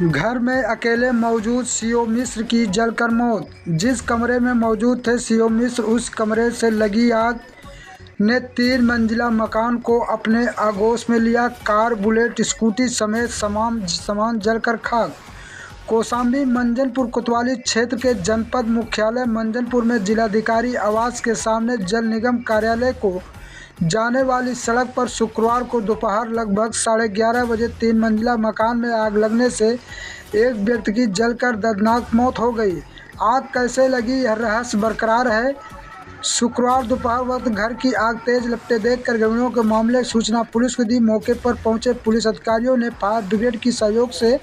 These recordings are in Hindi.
घर में अकेले मौजूद सीओ मिश्र की जलकर मौत। जिस कमरे में मौजूद थे सीओ मिश्र, उस कमरे से लगी आग ने 3 मंजिला मकान को अपने आगोश में लिया। कार, बुलेट, स्कूटी समेत सामान जलकर खाक। कौशाम्बी मंझनपुर कोतवाली क्षेत्र के जनपद मुख्यालय मंझनपुर में जिलाधिकारी आवास के सामने जल निगम कार्यालय को जाने वाली सड़क पर शुक्रवार को दोपहर लगभग 11:30 बजे 3 मंजिला मकान में आग लगने से एक व्यक्ति की जलकर दर्दनाक मौत हो गई। आग कैसे लगी, यह रहस्य बरकरार है। शुक्रवार दोपहर वक्त घर की आग तेज लपटें देखकर ग्रामीणों को मामले की सूचना पुलिस को दी। मौके पर पहुंचे पुलिस अधिकारियों ने फायर ब्रिगेड की सहयोग से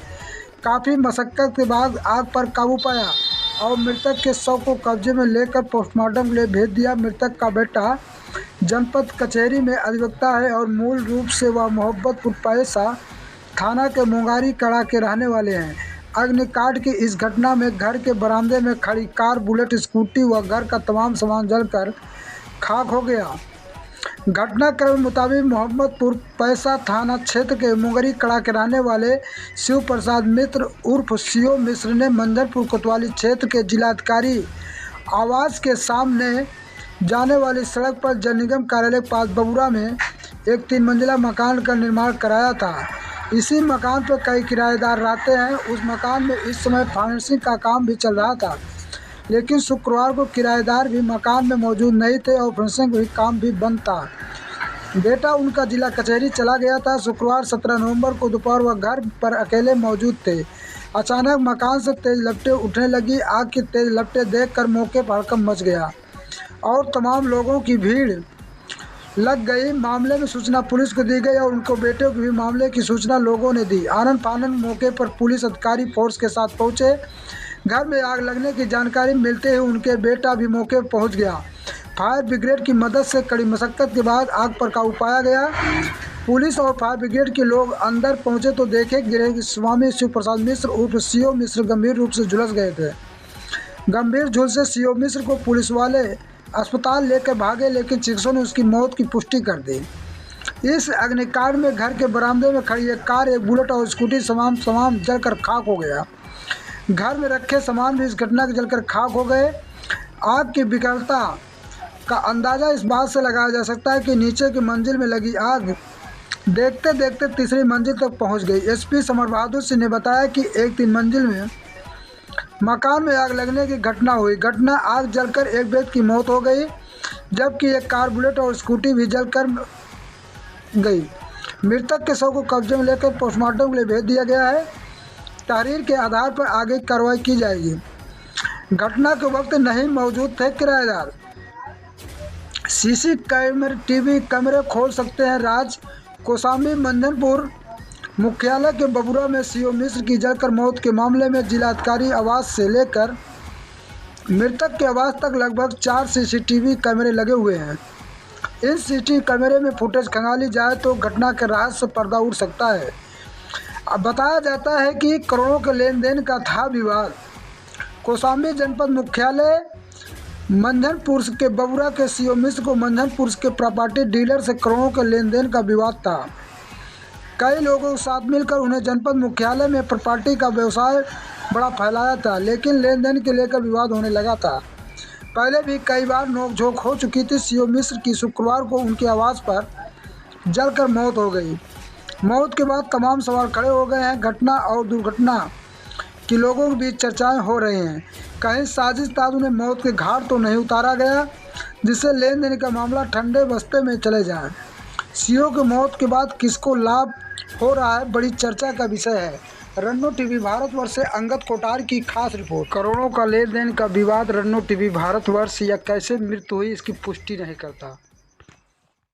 काफ़ी मशक्कत के बाद आग पर काबू पाया और मृतक के शव को कब्जे में लेकर पोस्टमार्टम के लिए भेज दिया। मृतक का बेटा जनपद कचहरी में अधिवक्ता है और मूल रूप से वह मोहब्बतपुर पैसा थाना के मुंगारी कड़ा के रहने वाले हैं। अग्निकांड की इस घटना में घर के बरामदे में खड़ी कार, बुलेट, स्कूटी व घर का तमाम सामान जलकर खाक हो गया। घटनाक्रम के मुताबिक मोहम्मदपुर पैसा थाना क्षेत्र के मुंगरी कड़ा के रहने वाले शिव प्रसाद मिश्र उर्फ सीओ मिश्र ने मंझनपुर कोतवाली क्षेत्र के जिलाधिकारी आवास के सामने जाने वाली सड़क पर जल निगम कार्यालय के पास बबुरा में एक 3 मंजिला मकान का निर्माण कराया था। इसी मकान पर कई किराएदार रहते हैं। उस मकान में इस समय फाइनेंसिंग का काम भी चल रहा था, लेकिन शुक्रवार को किराएदार भी मकान में मौजूद नहीं थे और फाइनेंसिंग भी काम भी बंद था। बेटा उनका जिला कचहरी चला गया था। शुक्रवार 17 नवंबर को दोपहर वह घर पर अकेले मौजूद थे। अचानक मकान से तेज लपटें उठने लगी। आग की तेज लपटें देखकर मौके पर हड़कंप मच गया और तमाम लोगों की भीड़ लग गई। मामले में सूचना पुलिस को दी गई और उनको बेटे को भी मामले की सूचना लोगों ने दी। आनन फानन मौके पर पुलिस अधिकारी फोर्स के साथ पहुंचे। घर में आग लगने की जानकारी मिलते ही उनके बेटा भी मौके पर पहुंच गया। फायर ब्रिगेड की मदद से कड़ी मशक्कत के बाद आग पर काबू पाया गया। पुलिस और फायर ब्रिगेड के लोग अंदर पहुंचे तो देखे गिरे कि स्वामी शिव प्रसाद मिश्र उर्फ सीओ मिश्र गंभीर रूप से झुलस गए थे। गंभीर झुलसे सीओ मिश्र को पुलिस वाले अस्पताल लेकर भागे, लेकिन चिकित्सकों ने उसकी मौत की पुष्टि कर दी। इस अग्निकांड में घर के बरामदे में खड़ी एक कार, एक बुलेट और स्कूटी सामान जलकर खाक हो गया। घर में रखे सामान भी इस घटना के जलकर खाक हो गए। आग की विकरालता का अंदाज़ा इस बात से लगाया जा सकता है कि नीचे की मंजिल में लगी आग देखते देखते तीसरी मंजिल तक पहुंच गई। एसपी समर बहादुर सिंह ने बताया कि एक 3 मंजिल में मकान में आग लगने की घटना हुई। आग जलकर एक व्यक्ति की मौत हो गई, जबकि एक कार, बुलेट और स्कूटी भी जलकर गई। मृतक के शव को कब्जे में लेकर पोस्टमार्टम के लिए भेज दिया गया है। तहरीर के आधार पर आगे कार्रवाई की जाएगी। घटना के वक्त नहीं मौजूद थे किराएदार। टीवी कैमरे खोल सकते हैं राज। कौशाम्बी मंझनपुर मुख्यालय के बबुरा में सीओ मिश्र की जलकर मौत के मामले में जिलाधिकारी आवास से लेकर मृतक के आवास तक लगभग 4 सीसीटीवी कैमरे लगे हुए हैं। इन सीसीटीवी कैमरे में फुटेज खंगाली जाए तो घटना के रहस्य से पर्दा उठ सकता है। अब बताया जाता है कि करोड़ों के लेन देन का था विवाद। कौशाम्बी जनपद मुख्यालय मंझनपुर के बबुरा के सीओ मिश्र को मंझनपुर के प्रॉपर्टी डीलर से करोड़ों के लेन देन का विवाद था। कई लोगों के साथ मिलकर उन्हें जनपद मुख्यालय में प्रॉपर्टी का व्यवसाय बड़ा फैलाया था, लेकिन लेन देन के लेकर विवाद होने लगा था। पहले भी कई बार नोकझोंक हो चुकी थी। सीओ मिश्र की शुक्रवार को उनके आवास पर जलकर मौत हो गई। मौत के बाद तमाम सवाल खड़े हो गए हैं। घटना और दुर्घटना की लोगों के बीच चर्चाएं हो रही हैं। कहीं साजिश ताज उन्हें मौत के घाट तो नहीं उतारा गया, जिससे लेन देन का मामला ठंडे बस्ते में चले जाए। सीओ की मौत के बाद किसको लाभ हो रहा है, बड़ी चर्चा का विषय है। रन्नो टीवी भारतवर्ष से अंगद कोटार की खास रिपोर्ट। करोड़ों का लेन देन का विवाद रन्नो टीवी भारतवर्ष या कैसे मृत्यु हुई इसकी पुष्टि नहीं करता।